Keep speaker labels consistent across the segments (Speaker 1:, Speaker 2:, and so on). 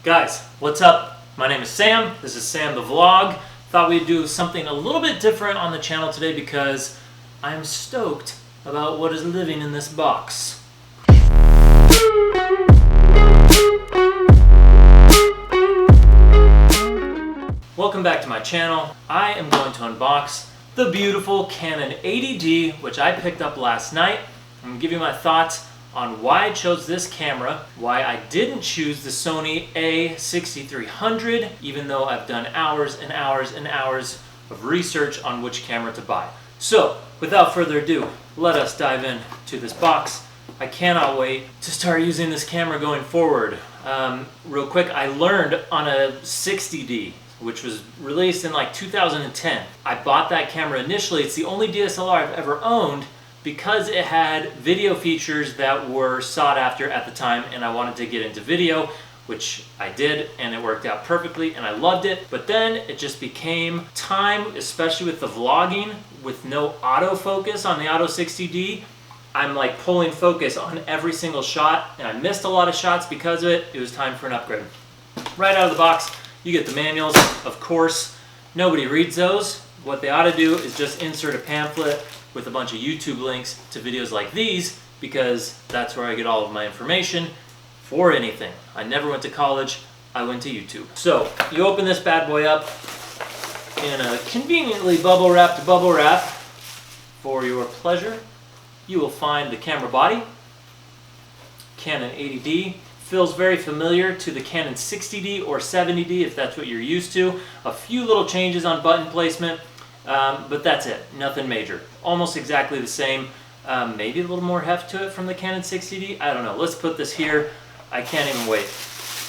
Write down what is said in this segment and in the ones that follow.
Speaker 1: Guys, what's up? My name is Sam. This is Sam the Vlog. Thought we'd do something a little bit different on the channel today because I'm stoked about what is living in this box. Welcome back to my channel. I am going to unbox the beautiful Canon 80D, which I picked up last night. I'm going to give you my thoughts on why I chose this camera, why I didn't choose the Sony A6300, even though I've done hours and hours and hours of research on which camera to buy. So, without further ado, let us dive into this box. I cannot wait to start using this camera going forward. Real quick, I learned on a 60D, which was released in like 2010. I bought that camera initially. It's the only DSLR I've ever owned because it had video features that were sought after at the time, and I wanted to get into video, which I did, and it worked out perfectly, and I loved it. But then it just became time, especially with the vlogging, with no autofocus on the Auto60D. I'm like pulling focus on every single shot, and I missed a lot of shots because of it. It was time for an upgrade. Right out of the box, you get the manuals, of course. Nobody reads those. What they ought to do is just insert a pamphlet with a bunch of YouTube links to videos like these, because that's where I get all of my information for anything. I never went to college, I went to YouTube. So, you open this bad boy up in a conveniently bubble-wrapped bubble wrap. For your pleasure, you will find the camera body. Canon 80D. Feels very familiar to the Canon 60D or 70D if that's what you're used to. A few little changes on button placement, but that's it. Nothing major. Almost exactly the same. Maybe a little more heft to it from the Canon 60D. I don't know. Let's put this here. I can't even wait.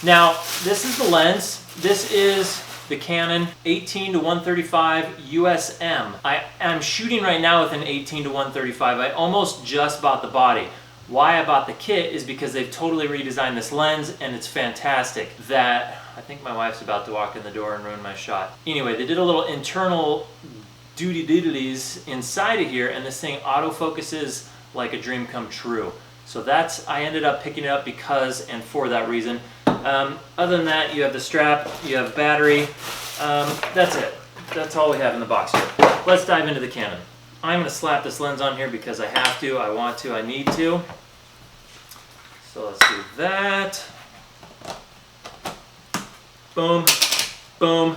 Speaker 1: Now, this is the lens. This is the Canon 18-135 USM. I'm shooting right now with an 18-135. I almost just bought the body. Why I bought the kit is because they've totally redesigned this lens, and it's fantastic. I think my wife's about to walk in the door and ruin my shot. Anyway, they did a little internal doody-diddlies inside of here, and this thing autofocuses like a dream come true. So I ended up picking it up because and for that reason. Other than that, you have the strap, you have battery. That's it. That's all we have in the box here. Let's dive into the Canon. I'm going to slap this lens on here because I have to, I want to, I need to. So let's do that. Boom, boom.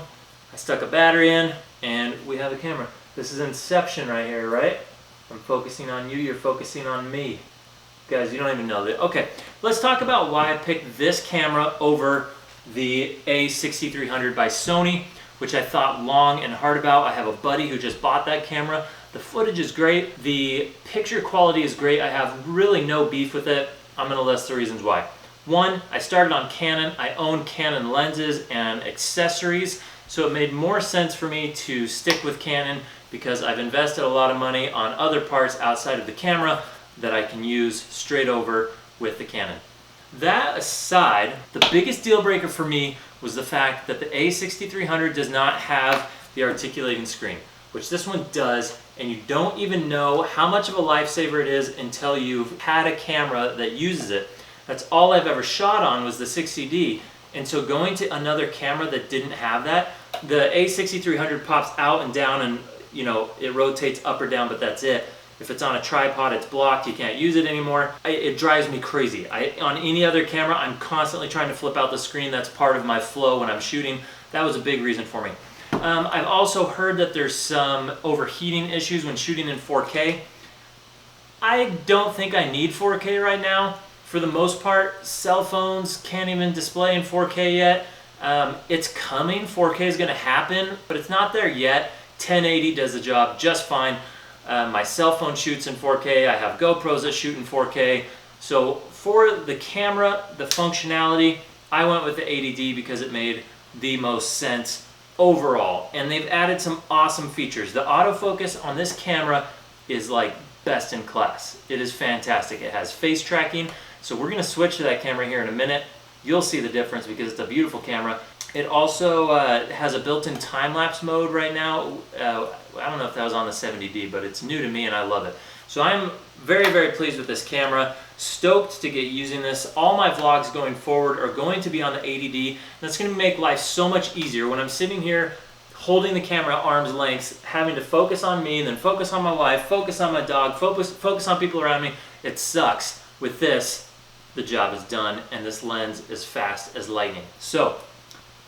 Speaker 1: I stuck a battery in, and we have a camera. This is Inception right here, right? I'm focusing on you, you're focusing on me. Guys, you don't even know that. Okay, let's talk about why I picked this camera over the A6300 by Sony, which I thought long and hard about. I have a buddy who just bought that camera. The footage is great. The picture quality is great. I have really no beef with it. I'm going to list the reasons why. One, I started on Canon. I own Canon lenses and accessories, so it made more sense for me to stick with Canon because I've invested a lot of money on other parts outside of the camera that I can use straight over with the Canon. That aside, the biggest deal breaker for me was the fact that the A6300 does not have the articulating screen, which this one does, and you don't even know how much of a lifesaver it is until you've had a camera that uses it. That's all I've ever shot on was the 60D, and so going to another camera that didn't have that, the A6300 pops out and down, and it rotates up or down, but that's it. If it's on a tripod, it's blocked, you can't use it anymore. It drives me crazy. On any other camera, I'm constantly trying to flip out the screen. That's part of my flow when I'm shooting. That was a big reason for me. I've also heard that there's some overheating issues when shooting in 4K. I don't think I need 4K right now. For the most part, cell phones can't even display in 4K yet. It's coming, 4K is gonna happen, but it's not there yet. 1080 does the job just fine. My cell phone shoots in 4K. I have GoPros that shoot in 4K. So for the camera, the functionality, I went with the 80D because it made the most sense overall. And they've added some awesome features. The autofocus on this camera is like best in class. It is fantastic. It has face tracking. So we're going to switch to that camera here in a minute. You'll see the difference because it's a beautiful camera. It also has a built-in time-lapse mode right now. I don't know if that was on the 70D, but it's new to me and I love it. So I'm very, very pleased with this camera. Stoked to get using this. All my vlogs going forward are going to be on the 80D, and that's going to make life so much easier when I'm sitting here holding the camera at arm's length, having to focus on me, and then focus on my wife, focus on my dog, focus on people around me. It sucks. With this, the job is done, and this lens is fast as lightning. So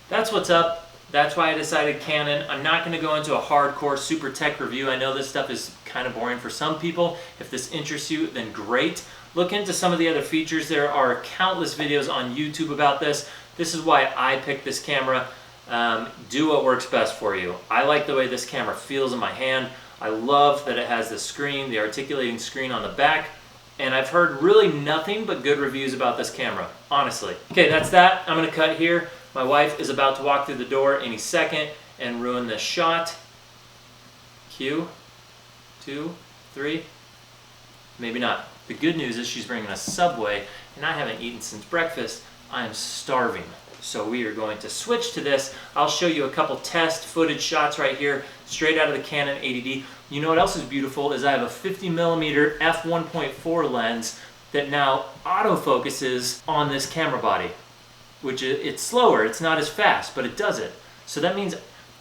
Speaker 1: that's what's up. That's why I decided Canon. I'm not going to go into a hardcore super tech review. I know this stuff is kind of boring for some people. If this interests you, then great. Look into some of the other features. There are countless videos on YouTube about this. This is why I picked this camera. Do what works best for you. I like the way this camera feels in my hand. I love that it has the screen, the articulating screen on the back, and I've heard really nothing but good reviews about this camera, honestly. Okay, that's that. I'm gonna cut here. My wife is about to walk through the door any second and ruin this shot. Cue, 2, 3, maybe not. The good news is she's bringing a Subway, and I haven't eaten since breakfast. I am starving. So we are going to switch to this. I'll show you a couple test footage shots right here, straight out of the Canon 80D. You know what else is beautiful is I have a 50mm f1.4 lens that now autofocuses on this camera body, which it's slower, it's not as fast, but it does it. So that means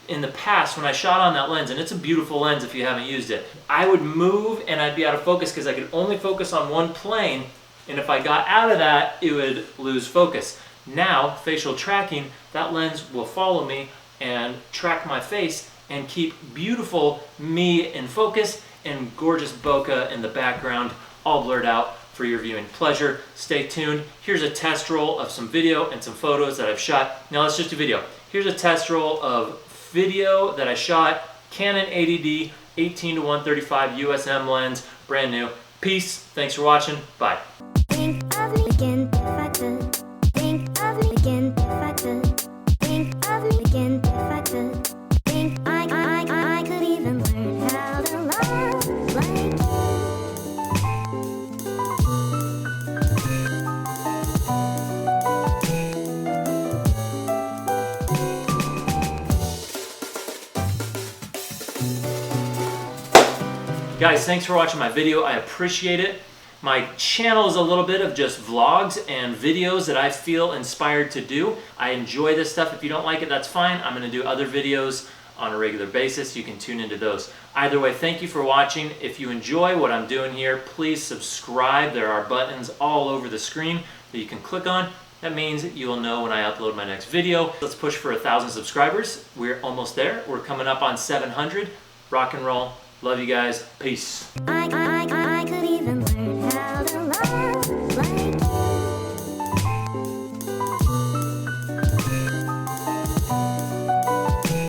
Speaker 1: in the past when I shot on that lens, and it's a beautiful lens if you haven't used it, I would move and I'd be out of focus because I could only focus on one plane, and if I got out of that, it would lose focus. Now, facial tracking, that lens will follow me and track my face and keep beautiful me in focus and gorgeous bokeh in the background, all blurred out for your viewing pleasure. Stay tuned. Here's a test roll of some video and some photos that I've shot. Now let's just do video. Here's a test roll of video that I shot, Canon 80D 18-135 USM lens, brand new. Peace. Thanks for watching. Bye.
Speaker 2: Think of me again if I could. Think of me again if I could. Think of me again if I could. Think I could even learn how to love like
Speaker 1: Guys, thanks for watching my video. I appreciate it. My channel is a little bit of just vlogs and videos that I feel inspired to do. I enjoy this stuff. If you don't like it, that's fine. I'm going to do other videos on a regular basis. You can tune into those. Either way, thank you for watching. If you enjoy what I'm doing here, please subscribe. There are buttons all over the screen that you can click on. That means you will know when I upload my next video. Let's push for 1,000 subscribers. We're almost there. We're coming up on 700. Rock and roll. Love you guys. Peace.